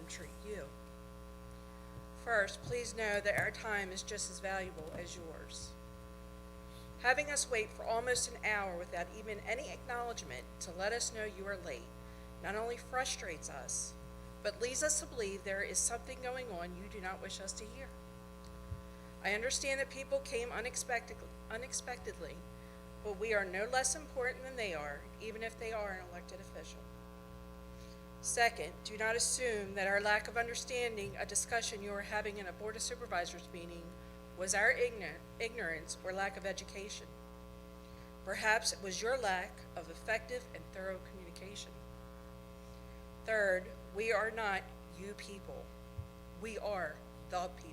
treat you. First, please know that our time is just as valuable as yours. Having us wait for almost an hour without even any acknowledgement to let us know you are late not only frustrates us, but leads us to believe there is something going on you do not wish us to hear. I understand that people came unexpectedly, but we are no less important than they are, even if they are an elected official. Second, do not assume that our lack of understanding a discussion you were having in a Board of Supervisors meeting was our ignorance or lack of education. Perhaps it was your lack of effective and thorough communication. Third, we are not you people. We are the people.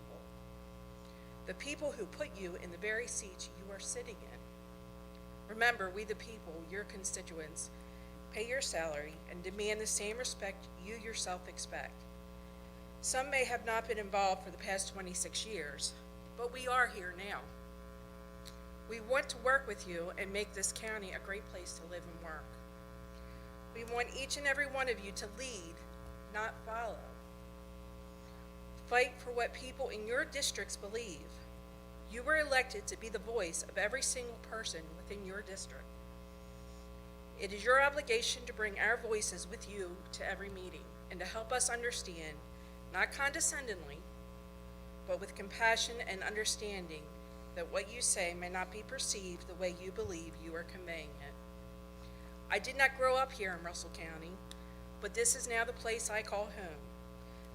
The people who put you in the very seats you are sitting in. Remember, we the people, your constituents, pay your salary and demand the same respect you yourself expect. Some may have not been involved for the past 26 years, but we are here now. We want to work with you and make this county a great place to live and work. We want each and every one of you to lead, not follow. Fight for what people in your districts believe. You were elected to be the voice of every single person within your district. It is your obligation to bring our voices with you to every meeting and to help us understand, not condescendingly, but with compassion and understanding, that what you say may not be perceived the way you believe you are conveying it. I did not grow up here in Russell County, but this is now the place I call home,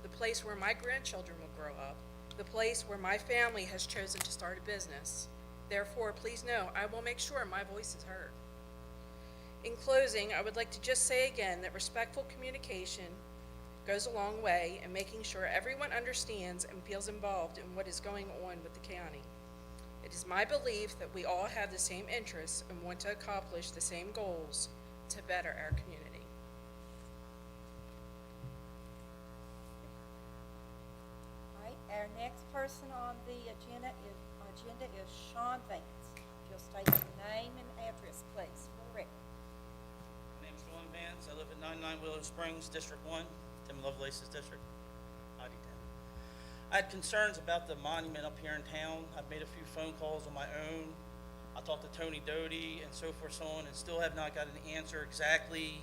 the place where my grandchildren will grow up, the place where my family has chosen to start a business. Therefore, please know I will make sure my voice is heard. In closing, I would like to just say again that respectful communication goes a long way in making sure everyone understands and feels involved in what is going on with the county. It is my belief that we all have the same interests and want to accomplish the same goals to better our community. All right, our next person on the agenda is Sean Vance. If you'll state your name and address, please, for the record. My name is Sean Vance. I live at 99 Willow Springs, District 1, Tim Lovelace's district. ID 10. I had concerns about the monument up here in town. I've made a few phone calls on my own. I talked to Tony Doty and so forth, so on, and still have not got an answer exactly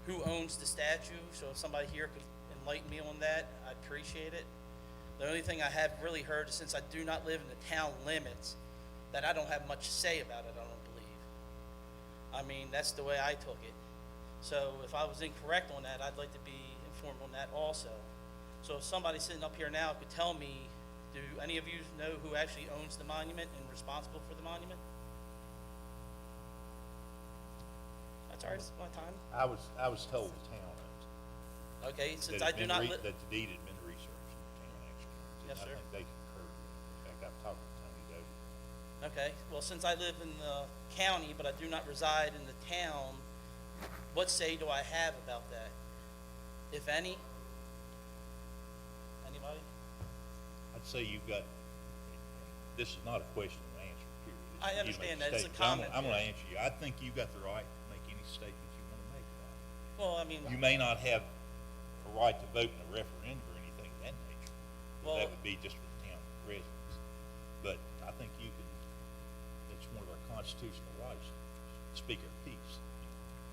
who owns the statue. So if somebody here could enlighten me on that, I'd appreciate it. The only thing I have really heard is, since I do not live in the town limits, that I don't have much to say about it, I don't believe. I mean, that's the way I took it. So if I was incorrect on that, I'd like to be informed on that also. So if somebody sitting up here now could tell me, do any of you know who actually owns the monument and responsible for the monument? That's all right, it's my time. I was told the town owns it. Okay, since That I do not live. that the deed had been researched in the town, actually. Yes, sir. I think they concur. In fact, I've talked to Tony Doty. Okay, well, since I live in the county, but I do not reside in the town, what say do I have about that, if any? Anybody? I'd say you've got, this is not a question and answer period. I You understand make that. It's a statement. So comment, I'm gonna yeah. answer you. I think you've got the right to make any statements you wanna make about it. Well, I mean, You may not have a right to vote in a referendum or anything of that nature. Well- That would be just for the town residents. But I think you can, it's one of our constitutional rights, to speak our piece.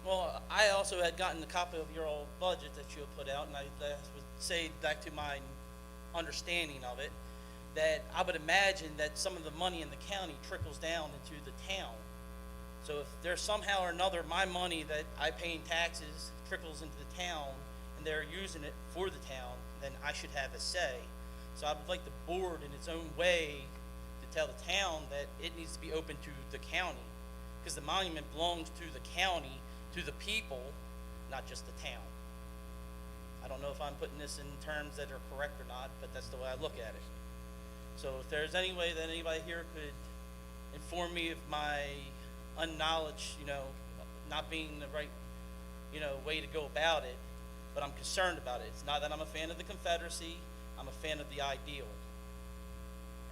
well, I also had gotten a copy of your old budget that you had put out, and I would say, back to my understanding of it, that I would imagine that some of the money in the county trickles down into the town. So if there's somehow or another my money that I pay in taxes trickles into the town and they're using it for the town, then I should have a say. So I would like the board in its own way to tell the town that it needs to be open to the county, because the monument belongs to the county, to the people, not just the town. I don't know if I'm putting this in terms that are correct or not, but that's the way I look at it. So if there's any way that anybody here could inform me of my unknowledge, not being the right, way to go about it, but I'm concerned about it. It's not that I'm a fan of the Confederacy, I'm a fan of the ideal.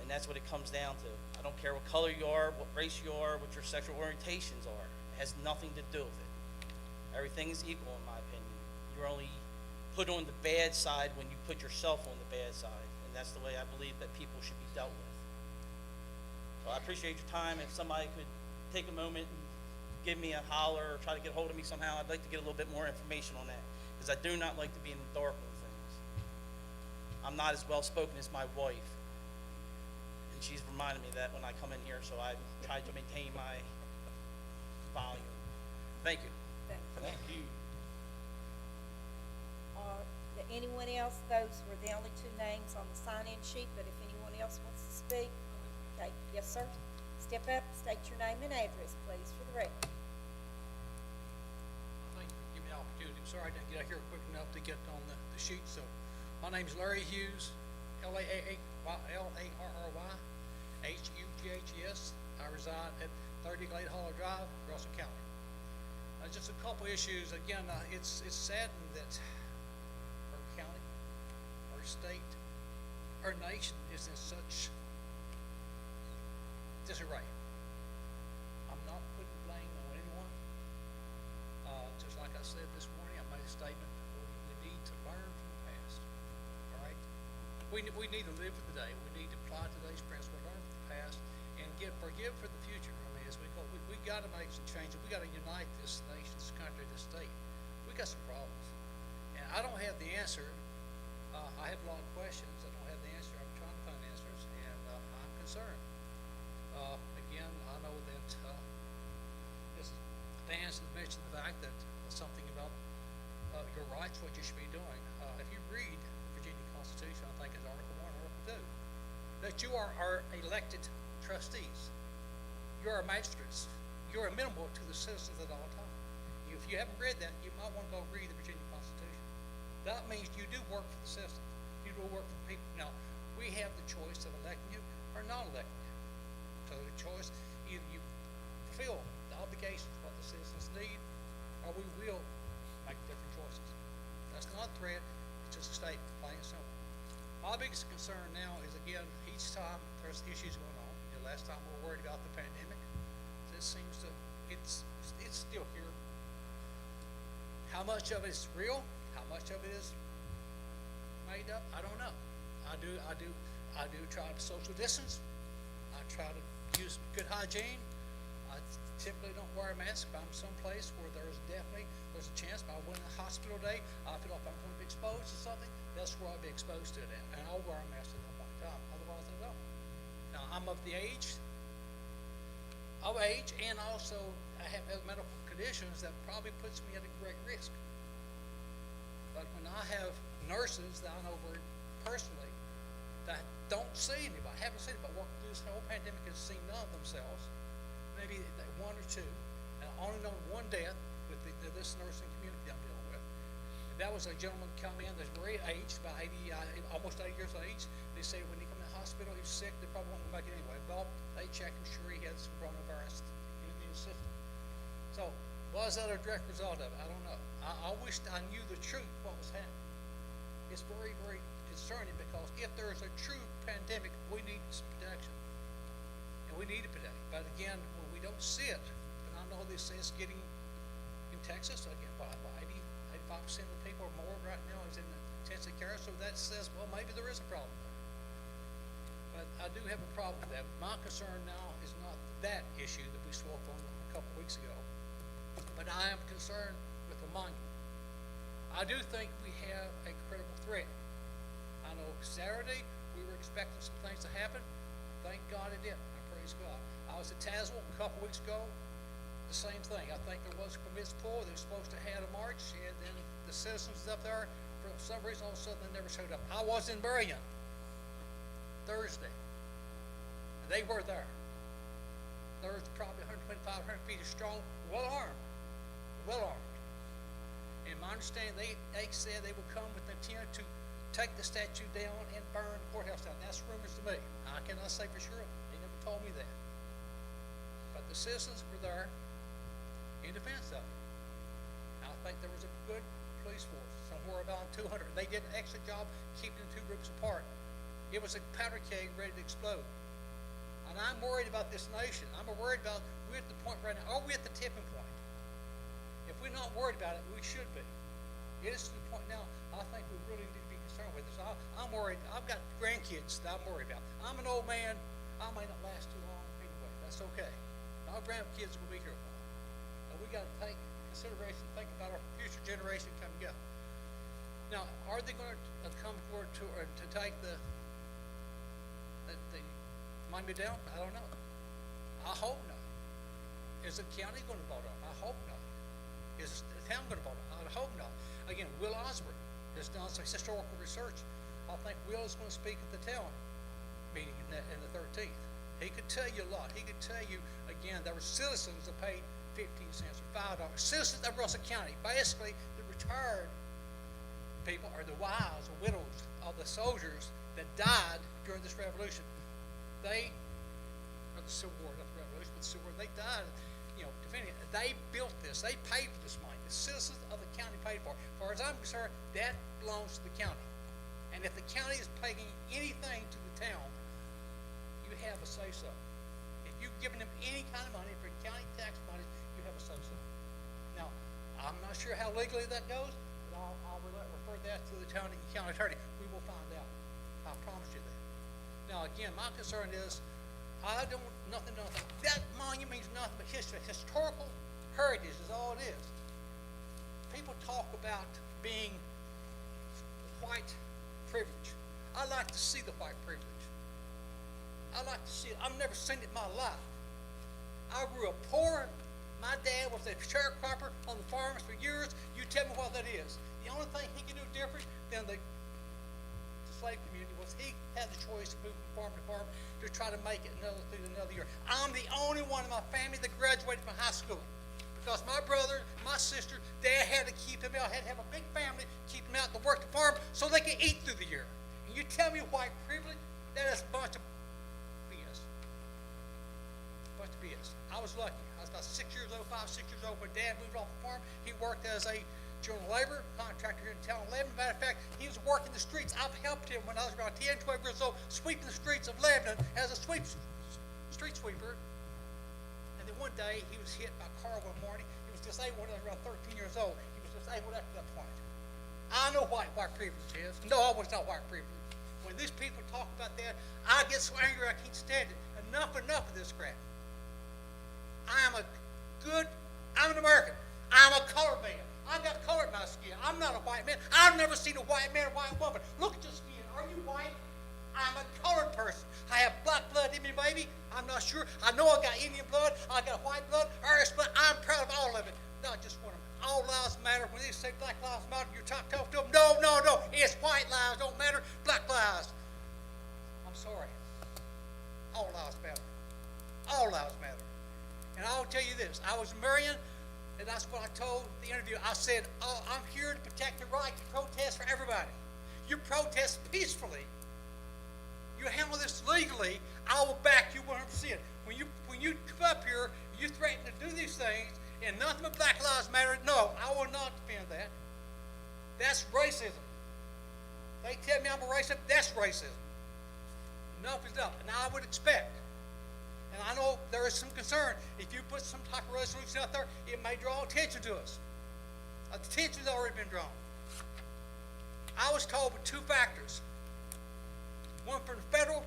And that's what it comes down to. I don't care what color you are, what race you are, what your sexual orientations are. It has nothing to do with it. Everything is equal in my opinion. You're only put on the bad side when you put yourself on the bad side. And that's the way I believe that people should be dealt with. So I appreciate your time. If somebody could take a moment and give me a holler or try to get hold of me somehow, I'd like to get a little bit more information on that, because I do not like to be in the dark on things. I'm not as well spoken as my wife, and she's reminded me of that when I come in here, so I try to maintain my volume. Thank you. Thank you. Thank you. Anyone else? Those were the only two names on the sign-in sheet, but if anyone else wants to speak, okay, yes, sir. Step up, state your name and address, please, for the record. Thank you for giving me the opportunity. I'm sorry I didn't get out here quick enough to get on the sheet, so my name's Larry Hughes, Larry, Hughs. I reside at 30 Glade Hollow Drive, Russell County. Just a couple issues. Again, it's saddened that our county, our state, our nation is in such disarray. I'm not putting blame on anyone. Just like I said this morning, I made a statement, we need to learn from the past, all right? We need to live for the day. We need to apply today's principles, learn from the past, and forgive for the future. I mean, as we go, we got to make some changes. We got to unite this nation, this country, this state. We got some problems, and I don't have the answer. I have a lot of questions. I don't have the answer. I'm trying to find answers, and I'm concerned. Again, I know that Dan has mentioned the fact that something about your rights, what you should be doing. If you read the Virginia Constitution, I think it's Article 1, Article 2, that you are elected trustees. You are magistrates. You are amenable to the citizens at all times. If you haven't read that, you might want to go read the Virginia Constitution. That means you do work for the citizens. You do work for the people. Now, we have the choice of electing you or not electing you. So the choice, either you fulfill the obligations, what the citizens need, or we will make different choices. That's not a threat, it's just a statement, plain and simple. My biggest concern now is, again, each time there's issues going on, the last time we were worried about the pandemic, it seems to, it's still here. How much of it is real? How much of it is made up? I don't know. I do try to social distance. I try to use good hygiene. I typically don't wear a mask if I'm someplace where there's a chance. If I went to the hospital today, I feel like I'm going to be exposed to something, that's where I'll be exposed to it at. And I'll wear a mask at that point in time. Otherwise, I don't. Now, I'm of age, and also I have medical conditions that probably puts me at a great risk. But when I have nurses that I know very personally that don't see anybody, haven't seen anybody walking through this whole pandemic and seen none of themselves, maybe one or two, and I only know one death with this nursing community I'm dealing with. And that was a gentleman come in that's very aged, about 80, almost 80 years of age. They say when he come to the hospital, he's sick, they probably won't come back anyway. Well, they checked and sure he had some coronavirus in his system. So, was that a direct result of it? I don't know. I wished I knew the truth, what was happening. It's very, very concerning because if there's a true pandemic, we need some protection. And we need it today. But again, when we don't see it, and I know they say it's getting in Texas, again, what, 85% of the people or more right now is in the intensive care, so that says, well, maybe there is a problem there. But I do have a problem with that. My concern now is not that issue that we spoke on a couple weeks ago, but I am concerned with the monument. I do think we have a credible threat. I know Saturday we were expecting some things to happen. Thank God it didn't. I praise God. I was at Tazewell a couple weeks ago. The same thing. I think there was permits pulled. They were supposed to have a march, and then the citizens up there, for some reason, all of a sudden they never showed up. I was in Berrien Thursday, and they were there. There was probably 125, 100 feet strong, well armed. And my understanding, they said they would come with the intent to take the statue down and burn the courthouse down. That's rumors to me. I cannot say for sure. They never told me that. But the citizens were there in defense of it. I think there was a good police force, somewhere about 200. They did an excellent job keeping the two groups apart. It was a powder keg ready to explode. And I'm worried about this nation. I'm worried about, we're at the point right now, are we at the tipping point? If we're not worried about it, we should be. It is to the point now, I think we really need to be concerned with this. I'm worried, I've got grandkids that I'm worried about. I'm an old man, I may not last too long anyway, that's okay. Our grandkids will be here a while. And we gotta take consideration, think about our future generation coming up. Now, are they gonna come forward to take the money down? I don't know. I hope not. Is the county gonna vote on it? I hope not. Is the town gonna vote on it? I hope not. Again, Will Osborne has done some historical research. I think Will is gonna speak at the town meeting in the 13th. He could tell you a lot. He could tell you, again, there were citizens that paid 15 cents or $5. Citizens of Russell County, basically the retired people or the wives or widows of the soldiers that died during this revolution. They, or the Civil War, not the revolution, but the Civil War, they died, defending it. They built this. They paid for this money. The citizens of the county paid for it. As far as I'm concerned, that belongs to the county. And if the county is paying anything to the town, you have a say-so. If you've given them any kind of money for county tax money, you have a say-so. Now, I'm not sure how legally that goes, but I'll refer that to the county attorney. We will find out. I promise you that. Now, again, my concern is, nothing. That monument means nothing but history. Historical heritage is all it is. People talk about being white privilege. I like to see the white privilege. I like to see it. I've never seen it in my life. I grew up poor. My dad was a sharecropper on the farms for years. You tell me what that is. The only thing he could do different than the slave community was he had the choice to move from farm to farm to try to make it through another year. I'm the only one in my family that graduated from high school because my brother, my sister, Dad had to keep them out, had to have a big family, keep them out to work the farm so they could eat through the year. And you tell me white privilege? That is a bunch of BS. Bunch of BS. I was lucky. I was about 6 years old, 5, 6 years old when Dad moved off the farm. He worked as a general labor contractor here in town. Matter of fact, he was working the streets. I've helped him when I was around 10, 12 years old, sweeping the streets of Lebanon as a street sweeper. And then one day, he was hit by a car one morning. He was disabled when I was around 13 years old. He was disabled after that point. I know what white privilege is. No, I was not white privilege. When these people talk about that, I get so angry I can't stand it. Enough of this crap. I'm an American. I'm a colored man. I got color in my skin. I'm not a white man. I've never seen a white man or white woman. Look at your skin. Are you white? I'm a colored person. I have black blood in me, baby. I'm not sure. I know I got Indian blood. I got white blood, Irish blood. I'm proud of all of it, not just one of them. All lives matter. When they say black lives matter, you're talking to them. No. It's white lives don't matter. Black lives. I'm sorry. All lives matter. All lives matter. And I'll tell you this. I was in Marion. And that's what I told the interview. I said, I'm here to protect the right to protest for everybody. You protest peacefully. You handle this legally, I will back you 100%. When you come up here, you threaten to do these things, and nothing but Black Lives Matter, no, I will not defend that. That's racism. They tell me I'm a racist, that's racism. Enough is enough. And I would expect, and I know there is some concern, if you put some type of resolution out there, it may draw attention to us. Attention's already been drawn. I was told with 2 factors. One from the federal,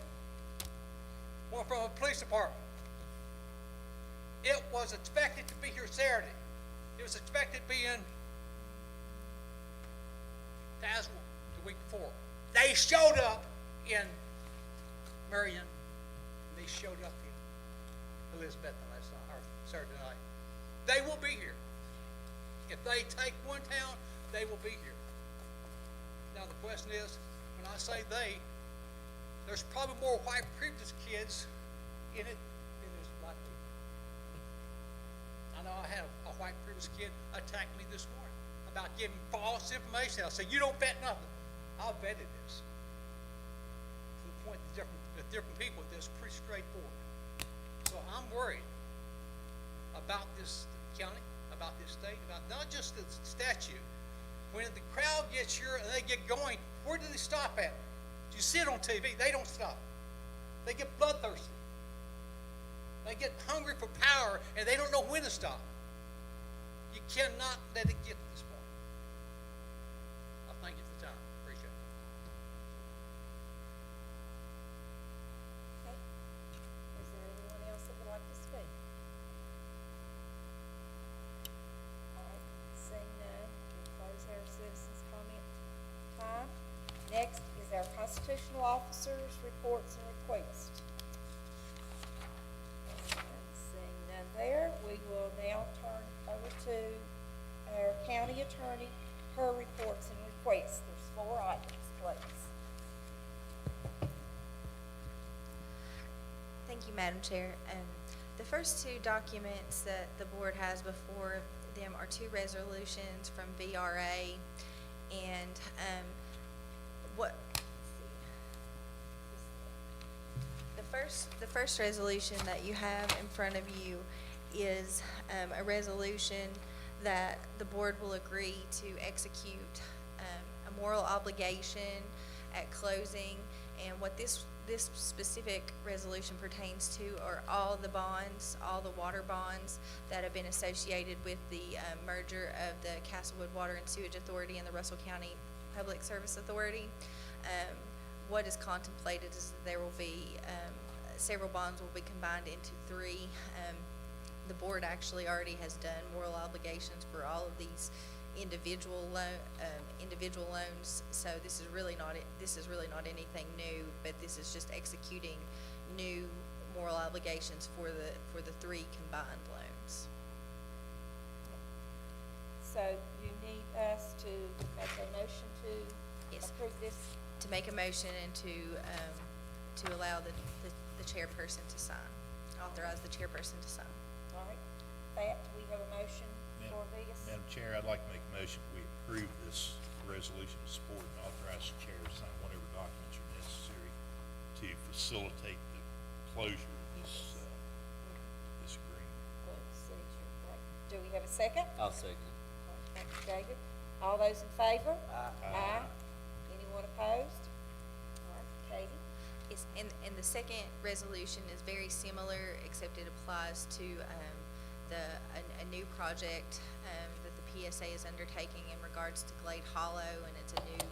one from a police department. It was expected to be here Saturday. It was expected to be in Tazewell the week before. They showed up in Marion, and they showed up in Elizabeth last night, or Saturday night. They will be here. If they take one town, they will be here. Now the question is, when I say they, there's probably more white privileged kids in it than there's black people. I know I had a white privileged kid attack me this morning about giving false information. I said, you don't bet nothing. I'll bet it is. To the point that different people, this is pretty straightforward. So I'm worried about this county, about this state, about not just the statute. When the crowd gets here and they get going, where do they stop at? You see it on TV, they don't stop. They get bloodthirsty. They get hungry for power and they don't know when to stop. You cannot let it get to this point. officers, reports and requests. And seeing none there, we will now turn over to our county attorney, her reports and requests. There's 4 items, please. Thank you, Madam Chair. The first 2 documents that the board has before them are 2 resolutions from VRA, and the first resolution that you have in front of you is a resolution that the board will agree to execute a moral obligation at closing, and what this specific resolution pertains to are all the bonds, all the water bonds that have been associated with the merger of the Castlewood Water and Sewage Authority and the Russell County Public Service Authority. What is contemplated is that there will be several bonds will be combined into 3. The board actually already has done moral obligations for all of these individual loans, so this is really not anything new, but this is just executing new moral obligations for the 3 combined loans. So you need us to make a motion to Yes. approve this? To make a motion and to allow the chairperson to sign, authorize the chairperson to sign. All right, that, we have a motion for this? Madam Chair, I'd like to make a motion, we approve this resolution of support and authorize the chair to sign whatever documents are necessary to facilitate the closure of this agreement. Do we have a second? I'll second it. Thank you, David. All those in favor? Aye. Anyone opposed? All right, Katie? Yes, and the second resolution is very similar, except it applies to a new project that the PSA is undertaking in regards to Glade Hollow, and it's a new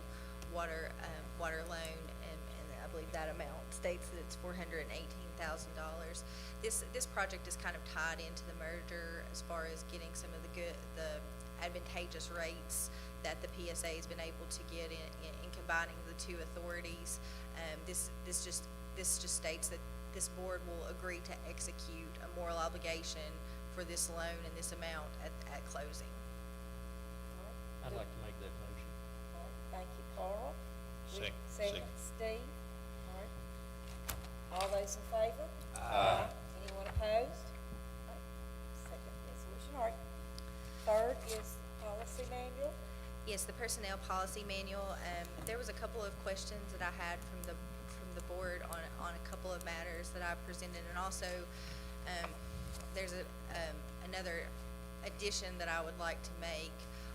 water loan, and I believe that amount states that it's $418,000. This project is kind of tied into the merger as far as getting some of the advantageous rates that the PSA has been able to get in combining the 2 authorities. This just states that this board will agree to execute a moral obligation for this loan and this amount at closing. I'd like to make that motion. All right, thank you, Carl. Second. Steve. All right. All those in favor? Aye. Anyone opposed? All right, second resolution. All right. Third is policy manual. Yes, the personnel policy manual. There was a couple of questions that I had from the board on a couple of matters that I presented, and also there's another addition that I would like to make.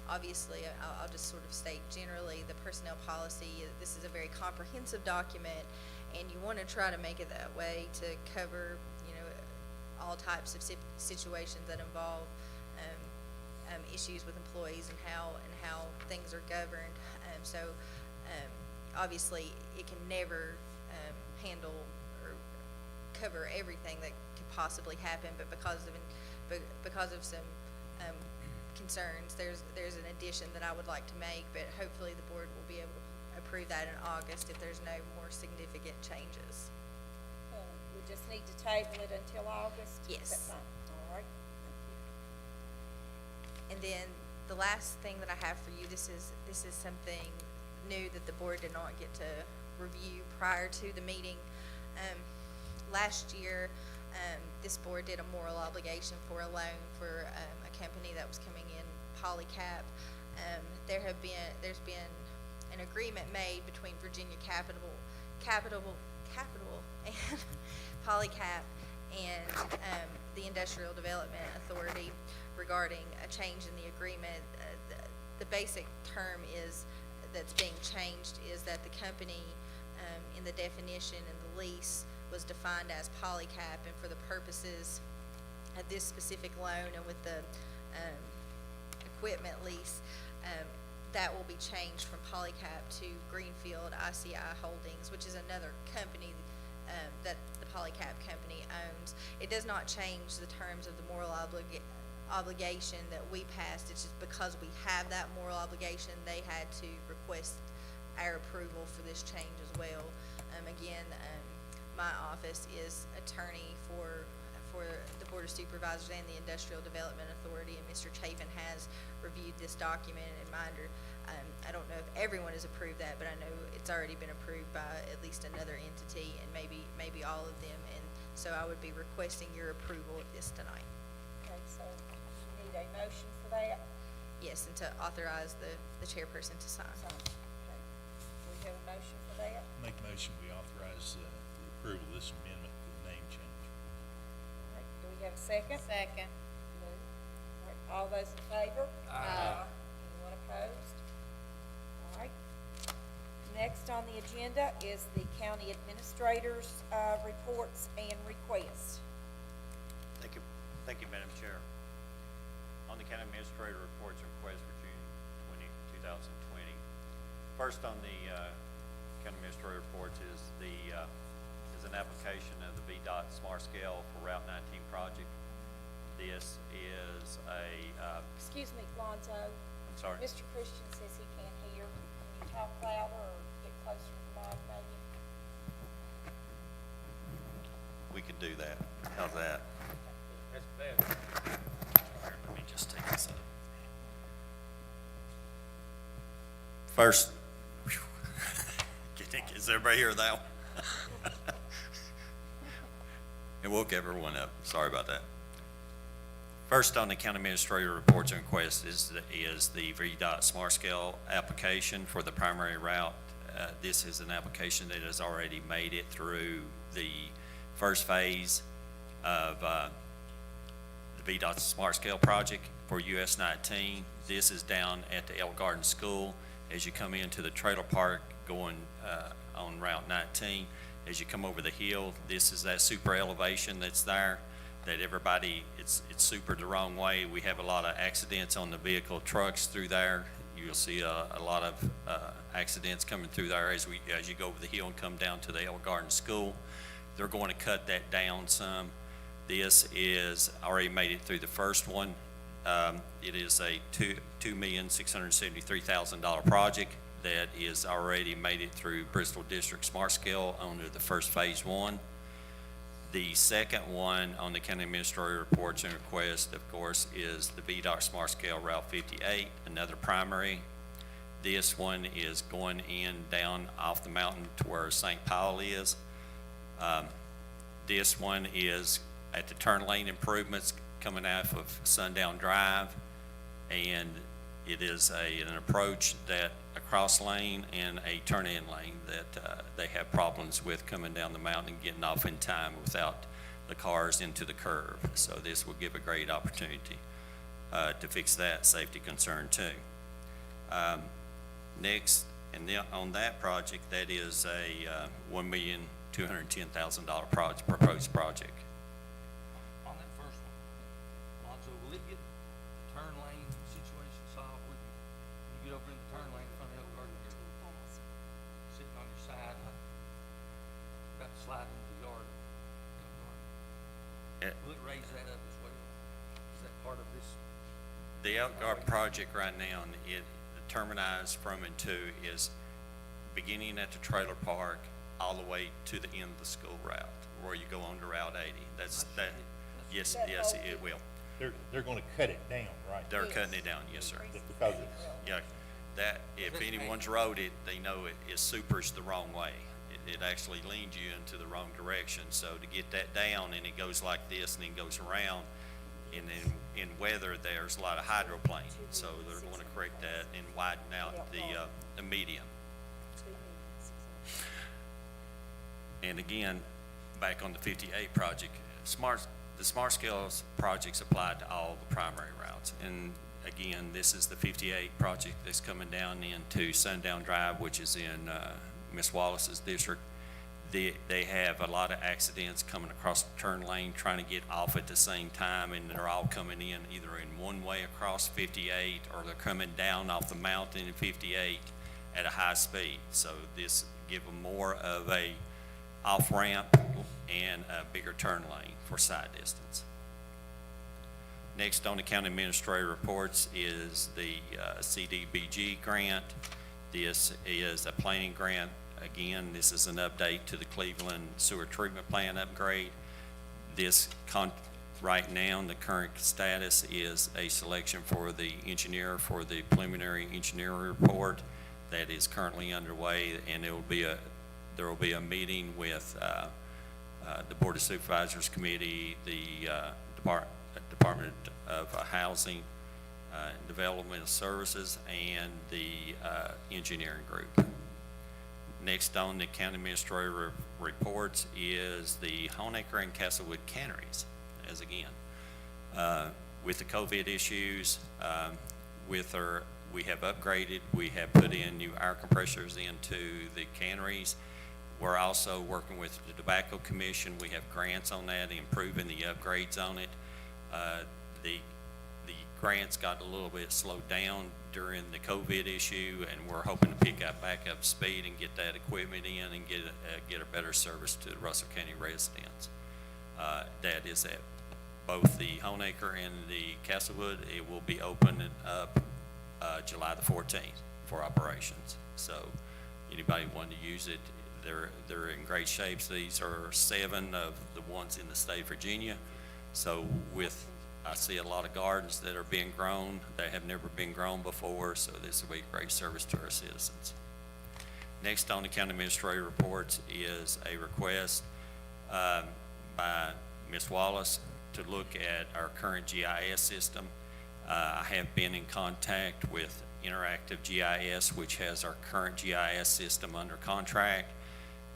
Obviously, I'll just sort of state generally the personnel policy. This is a very comprehensive document, and you want to try to make it that way to cover, all types of situations that involve issues with employees and how things are governed. Obviously, it can never handle or cover everything that could possibly happen, but because of some concerns, there's an addition that I would like to make, but hopefully the board will be able to approve that in August if there's no more significant changes. We just need to table it until August? Is Yes. that fine? All right, thank you. And then the last thing that I have for you, this is something new that the board did not get to review prior to the meeting. Last year, this board did a moral obligation for a loan for a company that was coming in, Polycap. There's been an agreement made between Virginia Capital and Polycap and the Industrial Development Authority regarding a change in the agreement. The basic term that's being changed is that the company in the definition in the lease was defined as Polycap, and for the purposes of this specific loan and with the equipment lease, that will be changed from Polycap to Greenfield ICI Holdings, which is another company that the Polycap company owns. It does not change the terms of the moral obligation that we passed. It's just because we have that moral obligation, they had to request our approval for this change as well. Again, my office is attorney for the Board of Supervisors and the Industrial Development Authority, and Mr. Chafin has reviewed this document, and I don't know if everyone has approved that, but I know it's already been approved by at least another entity, and maybe all of them, and so I would be requesting your approval of this tonight. Okay, so you need a motion for that? Yes, and to authorize the chairperson to sign. So, okay. We have a motion for that? Make a motion, we authorize, the approval of this amendment to the name change. All right, do we have a second? Second. Lou? All right, all those in favor? Anyone opposed? All right. Next on the agenda is the county administrator's, reports and requests. Thank you, Madam Chair. On the county administrator reports and requests for June 2020. First on the county administrator reports is an application of the VDOT Smart Scale for Route 19 project. This is Excuse me, Lonzo. I'm sorry. Mr. Christian says he can't hear. Can you talk louder or get closer to the mic, maybe? We can do that. How's that? That's bad. Here, let me just take this up. First, is everybody here now? It woke everyone up. Sorry about that. First on the county administrator reports and requests is the VDOT Smart Scale application for the primary route. This is an application that has already made it through the first phase of the VDOT Smart Scale project for US 19. This is down at the Elk Garden School as you come into the trailer park going on Route 19. As you come over the hill, this is that super elevation that's there that everybody, it's super the wrong way. We have a lot of accidents on the vehicle trucks through there. You'll see a lot of accidents coming through there as you go over the hill and come down to the Elk Garden School. They're going to cut that down some. This is already made it through the first one. It is a $2,673,000 project that is already made it through Bristol District Smart Scale under the first phase one. The second one on the county administrator reports and requests, of course, is the VDOT Smart Scale Route 58, another primary. This one is going in down off the mountain to where St. Paul is. This one is at the turn lane improvements coming out of Sundown Drive, and it is an approach that a cross lane and a turn-in lane that they have problems with coming down the mountain and getting off in time without the cars into the curve. So this will give a great opportunity to fix that safety concern too. Next, and then on that project, that is a $1,210,000 proposed project. On that first one, Lonzo, will it get the turn lane situation solved where you get over in the turn lane in front of Elk Garden, you're sitting on your side, about to slide into the yard? Will it raise that up as well? Is that part of this? The Elk Garden project right now, the terminus from and to is beginning at the trailer park all the way to the end of the school route, where you go on to Route 80. Yes, it will. They're gonna cut it down, right? They're cutting it down, yes, sir. Because it's, Yeah, that, if anyone's rode it, they know it supers the wrong way. It actually leans you into the wrong direction. So to get that down, and it goes like this and then goes around, and then in weather, there's a lot of hydroplane. So they're going to correct that and widen out the median. And again, back on the 58 project, the Smart Scales projects applied to all the primary routes. And again, this is the 58 project that's coming down into Sundown Drive, which is in Miss Wallace's district. They have a lot of accidents coming across the turn lane, trying to get off at the same time, and they're all coming in either in one way across 58, or they're coming down off the mountain in 58 at a high speed. So this give them more of a off ramp and a bigger turn lane for side distance. Next on the county administrator reports is the CDBG grant. This is a planning grant Again, this is an update to the Cleveland Sewer Treatment Plant upgrade. Right now, the current status is a selection for the engineer for the preliminary engineering report that is currently underway, and there will be a meeting with the Board of Supervisors Committee, the Department of Housing, Development Services, and the engineering group. Next on the county administrator reports is the Honaker and Castlewood canneries. As again, with the COVID issues, we have upgraded, we have put in new air compressors into the canneries. We're also working with the Tobacco Commission. We have grants on that, improving the upgrades on it. The grants got a little bit slowed down during the COVID issue, and we're hoping to pick up back up speed and get that equipment in and get a better service to the Russell County residents. That is at both the Honaker and the Castlewood. It will be opening up July the 14th for operations. So anybody wanting to use it, they're in great shape. These are 7 of the ones in the state of Virginia. So I see a lot of gardens that are being grown that have never been grown before, so this will be a great service to our citizens. Next on the county administrator reports is a request by Ms. Wallace to look at our current GIS system. I have been in contact with Interactive GIS, which has our current GIS system under contract.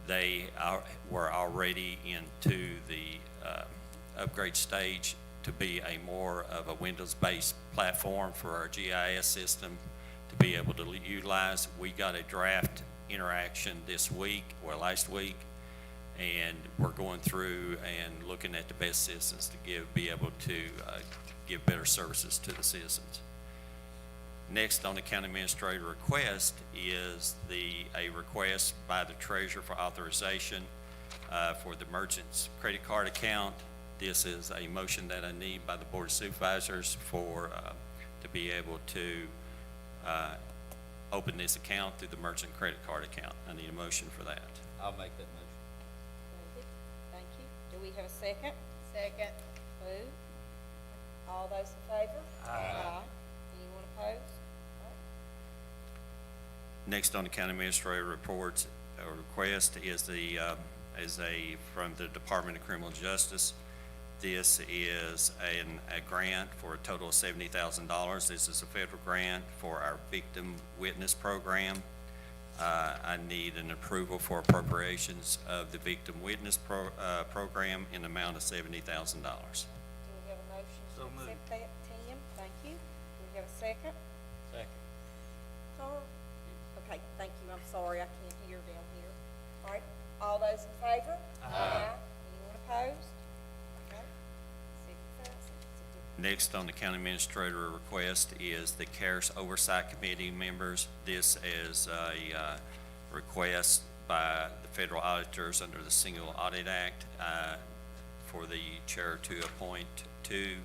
They were already into the upgrade stage to be a more of a Windows-based platform for our GIS system to be able to utilize. We got a draft interaction last week, and we're going through and looking at the best systems to be able to give better services to the citizens. Next on the county administrator request is a request by the treasurer for authorization for the merchant's credit card account. This is a motion that I need by the Board of Supervisors to be able to open this account through the merchant credit card account. I need a motion for that. I'll make that motion. David, thank you. Do we have a second? Second. Lou? All those in favor? Aye. Anyone opposed? All right. Next on the county administrator reports or request is from the Department of Criminal Justice. This is a grant for a total of $70,000. This is a federal grant for our victim witness program. I need an approval for appropriations of the victim witness program in the amount of $70,000. Do we have a motion So to moved. accept that? Tim, thank you. Do we have a second? Second. Carl? Okay, thank you. I'm sorry, I can't hear down here. All right, all those in favor? Aye. Anyone opposed? Okay. 70,000. Next on the county administrator request is the CARES Oversight Committee members. This is a request by the federal auditors under the Single Audit Act for the chair to appoint two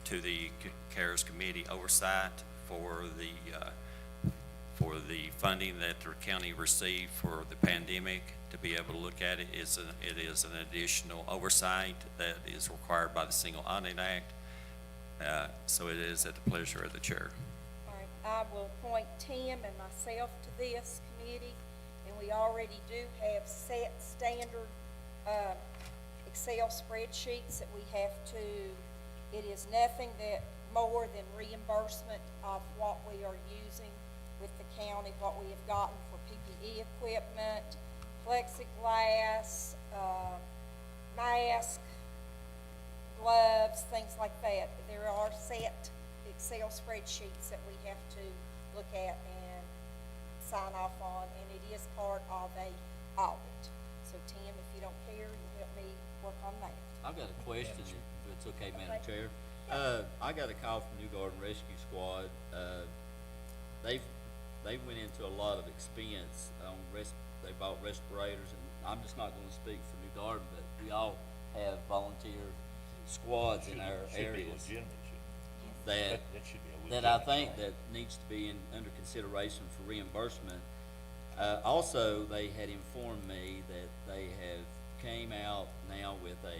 to the CARES Committee oversight for the funding that the county received for the pandemic. To be able to look at it, it is an additional oversight that is required by the Single Audit Act. So it is at the pleasure of the chair. All right, I will appoint Tim and myself to this committee, and we already do have set standard, Excel spreadsheets that we have to, it is nothing that more than reimbursement of what we are using with the county, what we have gotten for PPE equipment, plexiglass, mask, gloves, things like that. There are set Excel spreadsheets that we have to look at and sign off on, and it is part of a audit. So Tim, if you don't care, you help me work on that. I've got a question, if it's okay, Madam Okay. Chair. I got a call from New Garden Rescue Squad. They went into a lot of expense on they bought respirators, and I'm just not gonna speak for New Garden, but we all have volunteer squads in our Should be areas legitimate, that, that should be a that I legitimate think cause. that needs to be under consideration for reimbursement. Also, they had informed me that they have came out now with a,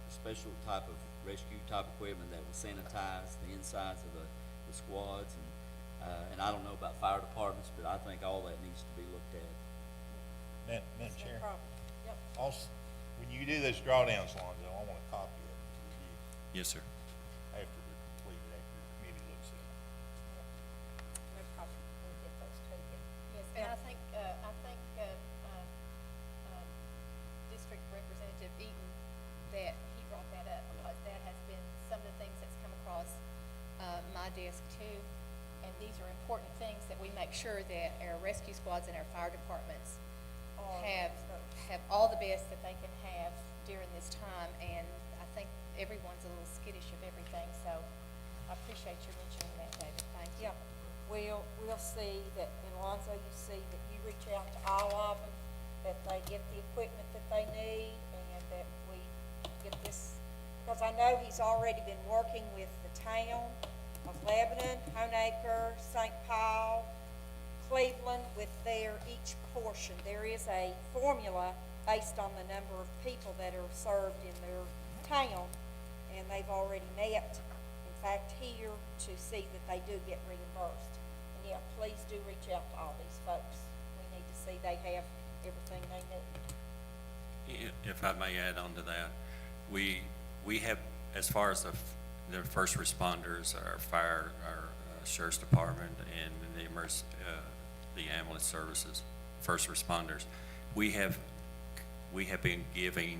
special type of rescue type equipment that will sanitize the insides of the squads, and I don't know about fire departments, but I think all that needs to be looked at. Madam No Chair, problem. Yep. also, when you do those drawdowns, Lonzo, I want a copy of it to review Yes, sir. after they're completed, after the committee looks at it. No problem. We'll get those to you. Yes, and I think, District Representative Eaton, that he brought that up, because that has been some of the things that's come across, my desk too. And these are important things that we make sure that our rescue squads and our fire departments have all the best that they can have during this time. And I think everyone's a little skittish of everything, so I appreciate your mentioning that, David. Thank you. Yeah, we'll see that, and Alonzo, you see that you reach out to all of them, that they get the equipment that they need, and that we get this, because I know he's already been working with the town of Lebanon, Honaker, St. Paul, Cleveland, with their each portion. There is a formula based on the number of people that are served in their town, and they've already met, in fact, here to see that they do get reimbursed. And yeah, please do reach out to all these folks. We need to see they have everything they need. If I may add on to that, we have, as far as the first responders, our fire, our sheriff's department, and the ambulance services, first responders, we have been giving,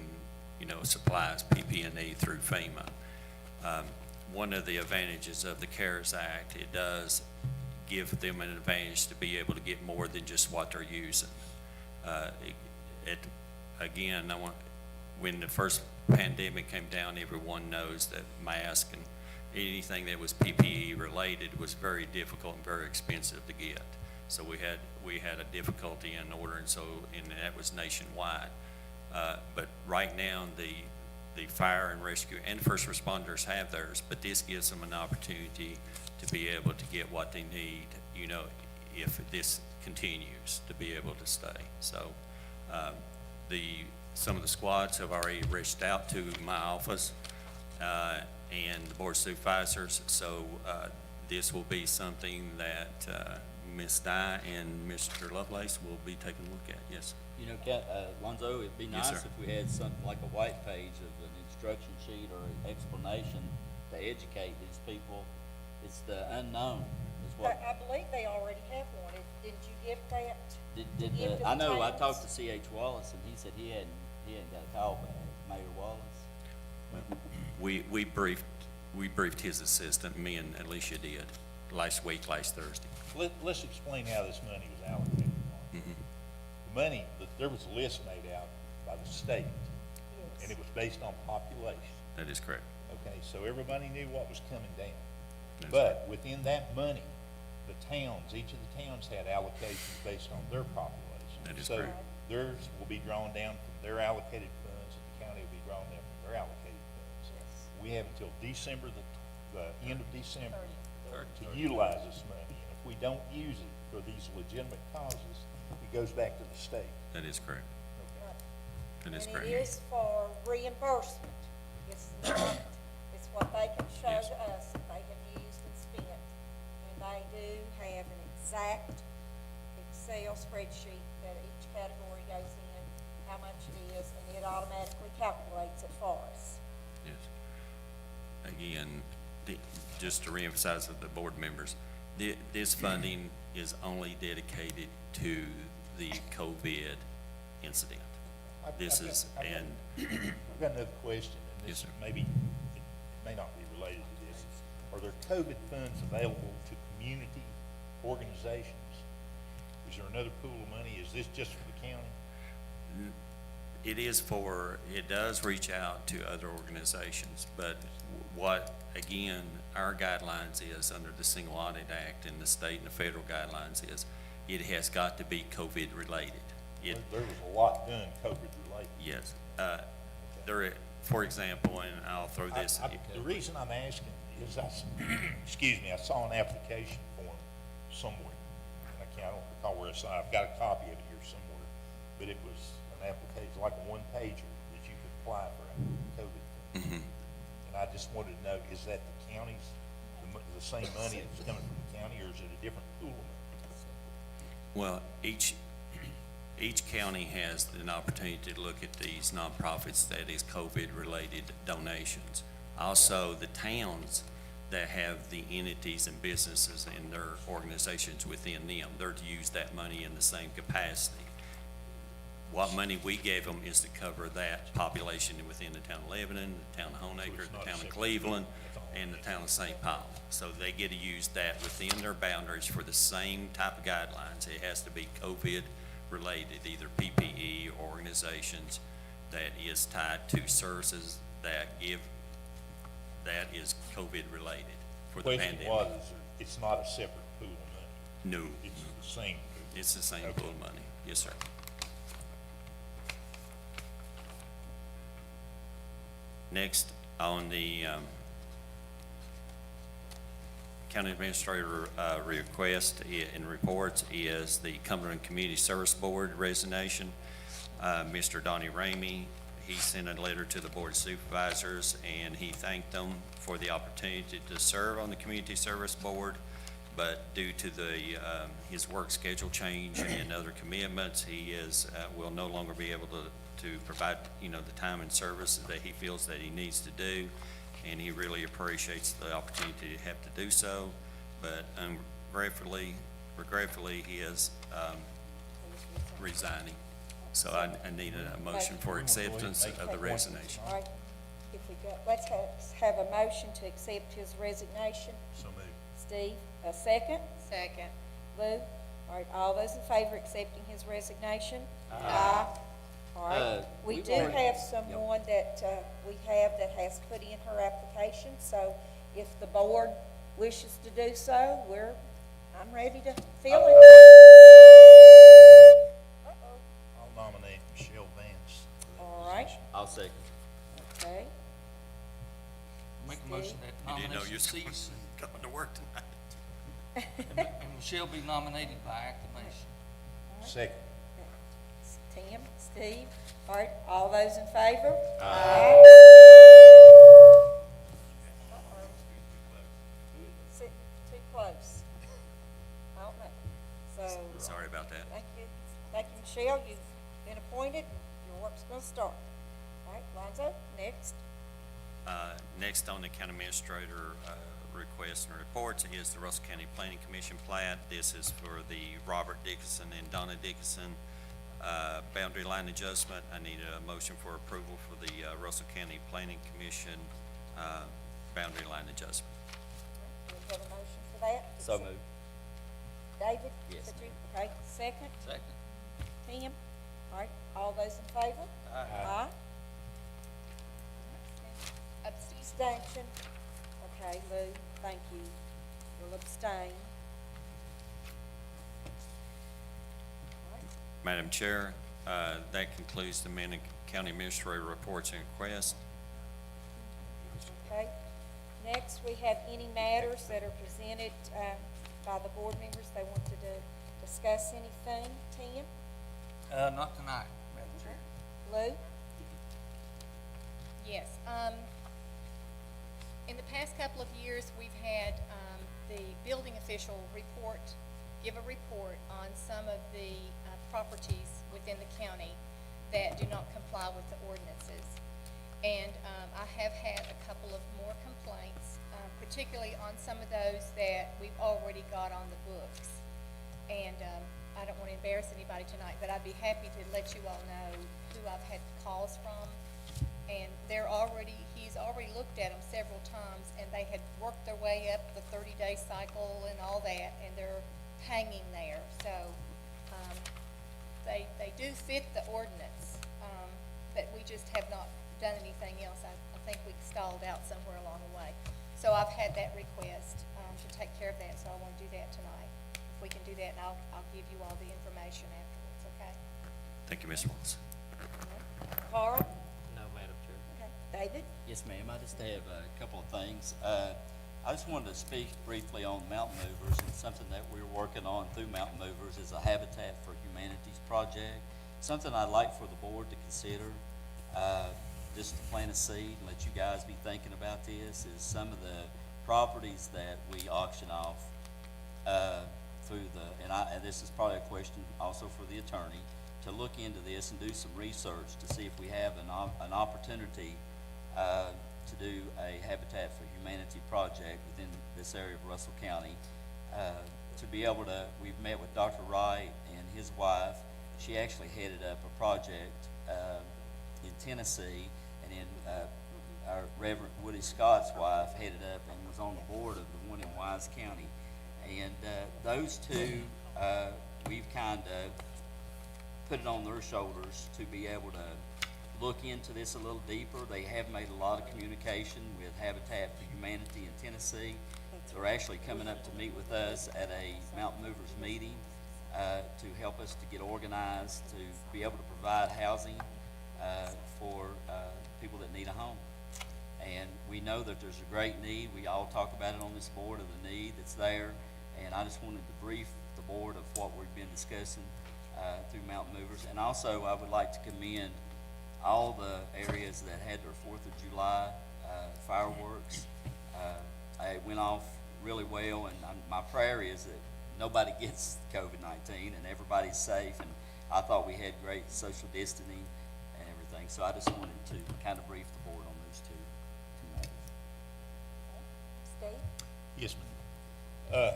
supplies, PP&E through FEMA. One of the advantages of the CARES Act, it does give them an advantage to be able to get more than just what they're using. Again, when the first pandemic came down, everyone knows that masks and anything that was PPE related was very difficult and very expensive to get. So we had a difficulty in ordering, and that was nationwide. But right now, the fire and rescue and first responders have theirs, but this gives them an opportunity to be able to get what they need, if this continues, to be able to stay. So some of the squads have already reached out to my office and the board of supervisors, so this will be something that Ms. Dye and Mr. Lovelace will be taking a look at. Yes. Lonzo, it'd be Yes, nice sir. if we had something like a white page of an instruction sheet or an explanation to educate these people. It's the unknown is what. I believe they already have one. Didn't you give that? Give to I the know, I towns? talked to C.H. Wallace, and he said he hadn't got a call back, Mayor Wallace. We briefed his assistant, me and Alicia did, last Thursday. Let's explain how this money was allocated. The money, there was a list made out by the state, and it was based on population. That is correct. Okay, so everybody knew what was coming down. That's But within that money, the towns, each of the towns had allocations based on their population. That is So correct. theirs will be drawn down from their allocated funds, and the county will be drawn down from their allocated funds. We have until December, the end of December, to utilize this money. And if we don't use it for these legitimate causes, it goes back to the state. That is correct. That is And correct. it is for reimbursement. It's not, it's what they can show Yes. to us that they have used and spent. And they do have an exact Excel spreadsheet that each category goes in, how much it is, and it automatically calculates it for us. Yes. Again, just to reemphasize to the board members, this funding is only dedicated to the COVID incident. This is, and I've got another question, and Yes, this sir. maybe, it may not be related to this. Are there COVID funds available to community organizations? Is there another pool of money? Is this just for the county? it does reach out to other organizations, but what, again, our guidelines is under the Single Audit Act and the state and the federal guidelines is, it has got to be COVID related. There was a lot done COVID related. Yes. For example, and I'll throw this. The reason I'm asking is excuse me, I saw an application form somewhere, and I don't recall where it's, I've got a copy of it here somewhere, but it was an application, like a one-pager that you could apply for a COVID thing. And I just wanted to know, is that the county's, the same money that's coming from the county, or is it a different pool of money? Well, each county has an opportunity to look at these nonprofits that is COVID-related donations. Also, the towns that have the entities and businesses and their organizations within them, they're to use that money in the same capacity. What money we gave them is to cover that population within the town of Lebanon, the town of Honaker, it's not the town of separate. Cleveland, and the town of St. Paul. So they get to use that within their boundaries for the same type of guidelines. It has to be COVID-related, either PPE or organizations that is tied to services that is COVID-related for the Question pandemic. was, it's not a separate pool of money, No, it's the same pool. it's the same Okay. pool of money. Yes, sir. Next, on the county administrator request and reports is the Cumberland Community Service Board resignation. Mr. Donnie Ramey, he sent a letter to the Board of Supervisors, and he thanked them for the opportunity to serve on the Community Service Board, but due to his work schedule change and other commitments, he will no longer be able to provide, the time and service that he feels that he needs to do, and he really appreciates the opportunity to have to do so, but regretfully, he is resigning. So I need a motion for acceptance of the resignation. All right, if we go, let's have a motion to accept his resignation. So moved. Steve, a second? Second. Lou? All right, all those in favor accepting his resignation? Aye. All right, we we've do already- have someone that, that has put in her application, so if the board wishes to do so, I'm ready to fill it. Uh-oh. I'll nominate Michelle Vance. for that All right. position. I'll second. Okay, Make a motion that You didn't know you nomination were cease coming to work tonight. and Michelle be nominated by acclamation. Second. Tim, Steve, all right, all those in favor? Too close. I don't know, so. Sorry about that. Thank you, Michelle, you've been appointed, your work's gonna start. All right, Lonzo, next. Next on the county administrator requests and reports is the Russell County Planning Commission plat. This is for the Robert Dickinson and Donna Dickinson boundary line adjustment. I need a motion for approval for the Russell County Planning Commission boundary line adjustment. Do we have a motion for that? So moved. David? Yes, Could you, okay, second? Second. Tim? All right, all those in favor? Aye. Abstention? Okay, Lou, thank you. You'll abstain. All right. Madam Chair, that concludes the county administrator reports and requests. Okay. Next, we have any matters that are presented by the board members. They want to discuss anything. Tim? Not tonight, Madam Chair. Lou? Yes, in the past couple of years, we've had, the building official give a report on some of the, properties within the county that do not comply with the ordinances. And, I have had a couple of more complaints, particularly on some of those that we've already got on the books. And, I don't want to embarrass anybody tonight, but I'd be happy to let you all know who I've had calls from. And he's already looked at them several times, and they had worked their way up the 30-day cycle and all that, and they're hanging there. So, they do fit the ordinance, but we just have not done anything else. I think we stalled out somewhere along the way. So I've had that request, to take care of that, so I want to do that tonight. If we can do that, and I'll give you all the information afterwards, okay? Thank you, Ms. Wallace. Carl? No, Madam Chair. Okay. David? Yes, ma'am. I just have a couple of things. I just wanted to speak briefly on Mountain Movers, and something that we're working on through Mountain Movers is a Habitat for Humanities project. Something I'd like for the board to consider, just to plant a seed and let you guys be thinking about this, is some of the properties that we auction off through the, and this is probably a question also for the attorney, to look into this and do some research to see if we have an opportunity to do a Habitat for Humanity project within this area of Russell County. To be able to, we've met with Dr. Wright and his wife. She actually headed up a project in Tennessee, and then our Reverend Woody Scott's wife headed up and was on the board of the one in Wise County. And those two, we've kind of put it on their shoulders to be able to look into this a little deeper. They have made a lot of communication with Habitat for Humanity in Tennessee. They're actually coming up to meet with us at a Mountain Movers meeting to help us to get organized, to be able to provide housing for people that need a home. And we know that there's a great need. We all talk about it on this board of the need that's there. And I just wanted to brief the board of what we've been discussing through Mountain Movers. And also, I would like to commend all the areas that had their 4th of July fireworks. It went off really well, and my prayer is that nobody gets COVID-19 and everybody's safe. And I thought we had great social distancing and everything. So I just wanted to kind of brief the board on those two matters. Steve? Yes, ma'am.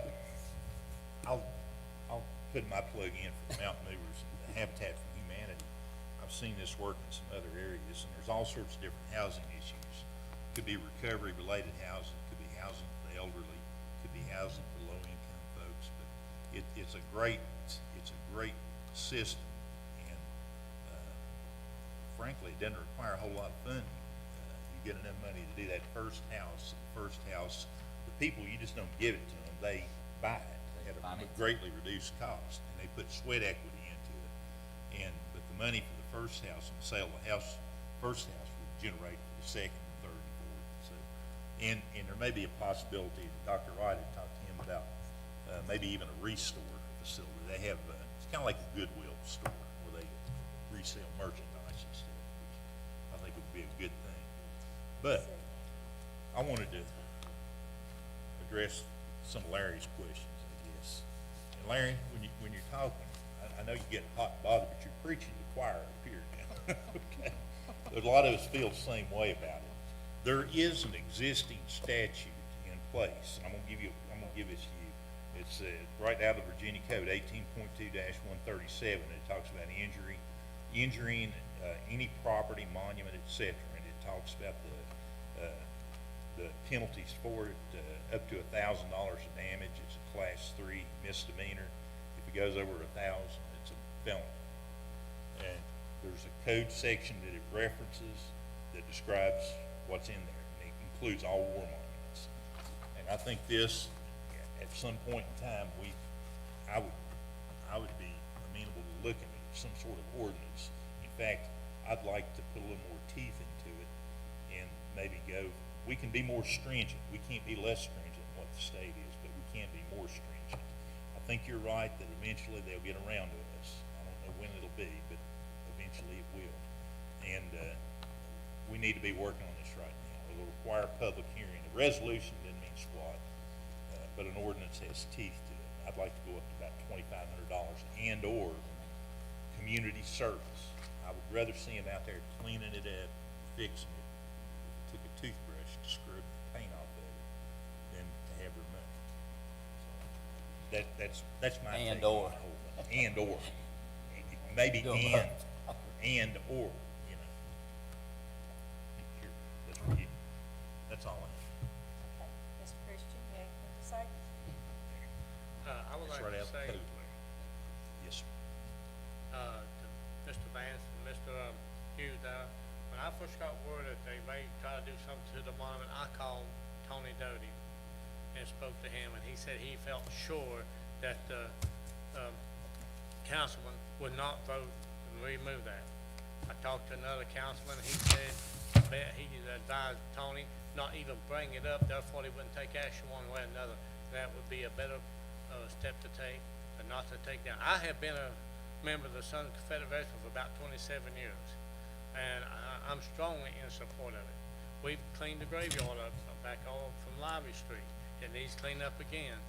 I'll put my plug in for Mountain Movers and the Habitat for Humanity. I've seen this work in some other areas, and there's all sorts of different housing issues. Could be recovery-related housing, could be housing for the elderly, could be housing for low-income folks. But it's a great system, and frankly, it doesn't require a whole lot of funding. You get enough money to do that first house. The people, you just don't give it to them; they buy it. They had a greatly reduced cost, and they put sweat equity into it. But the money for the first house and the sale of the first house will generate for the second, and third, and fourth. So, and there may be a possibility that Dr. Wright had talked to him about maybe even a restore facility. They have it's kind of like a Goodwill store where they resell merchandise and stuff, which I think would be a good thing. But I wanted to address some of Larry's questions, I guess. And Larry, when you're talking, I know you get hot and bothered, but you're preaching to the choir up here now. Okay. There's a lot of us feel the same way about it. There is an existing statute in place, and I'm gonna give this to you. It's right out of the Virginia Code, 18.2-137. It talks about injuring any property, monument, etc. And it talks about the penalties for it, up to $1,000 of damage. It's a Class 3 misdemeanor. If it goes over 1,000, it's a felony. And there's a code section that it references that describes what's in there, and it includes all war monuments. And I think this, at some point in time, I would be amenable to looking at some sort of ordinance. In fact, I'd like to put a little more teeth into it and maybe go. We can be more stringent. We can't be less stringent than what the state is, but we can be more stringent. I think you're right that eventually they'll get around to us. I don't know when it'll be, but eventually it will. And we need to be working on this right now. It'll require public hearing. A resolution doesn't mean squat, but an ordinance has teeth to it. I'd like to go up to about $2,500 and/or community service. I would rather see them out there cleaning it up, fixing it. Took a toothbrush to scrub the paint off of it than to have their money. So that's my take on the whole thing. And/or. Maybe and/or, you know. Here, that's for you. That's all I have. Okay. Mr. Christian, you have anything to say? I would That's like right to out the say, code, Larry. Yes, sir. to Mr. Vance and Mr. Hughes, when I first got word that they may try to do something to the monument, I called Tony Doty and spoke to him, and he said he felt sure that the councilman would not vote and remove that. I talked to another councilman, he said, he advised Tony not even bring it up, therefore they wouldn't take action one way or another. That would be a better, step to take, but not to take down. I have been a member of the Southern Confederate for about 27 years, and I'm strongly in support of it. We've cleaned the graveyard up back on from Library Street. It needs cleaned up again.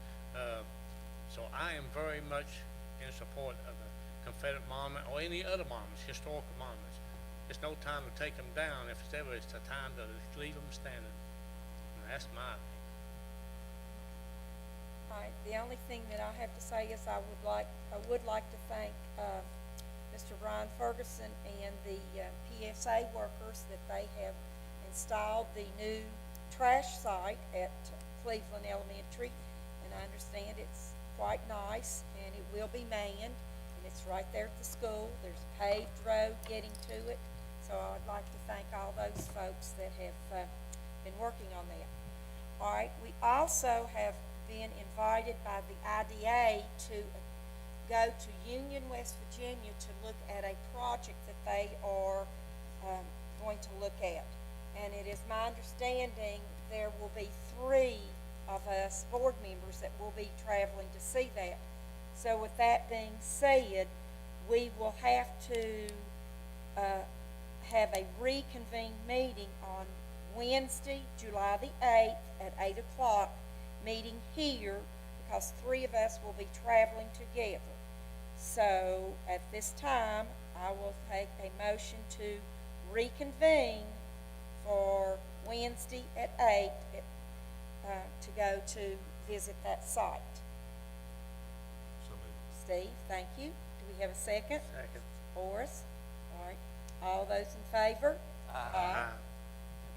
So I am very much in support of the Confederate monument or any other monuments, historical monuments. It's no time to take them down. If it's ever, it's the time to leave them standing. And that's my opinion. All right, the only thing that I have to say is I would like to thank, Mr. Ryan Ferguson and the, PSA workers that they have installed the new trash site at Cleveland Elementary. And I understand it's quite nice and it will be manned, and it's right there at the school. There's a paved road getting to it. So I would like to thank all those folks that have, been working on that. All right, we also have been invited by the IDA to go to Union, West Virginia to look at a project that they are, going to look at. And it is my understanding there will be 3 of us board members that will be traveling to see that. So with that being said, we will have to have a reconvened meeting on Wednesday, July the 8th at 8 o'clock, meeting here because 3 of us will be traveling together. So at this time, I will take a motion to reconvene for Wednesday at 8 to go to visit that site. So moved. Steve, thank you. Do we have a second? Second. Horace? All right. All those in favor? Aye.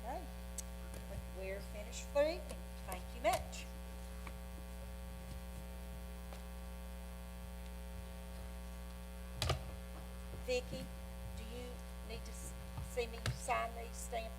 Okay. We're finished for the evening. Thank you much. Vicki, do you need to see me sign these stamp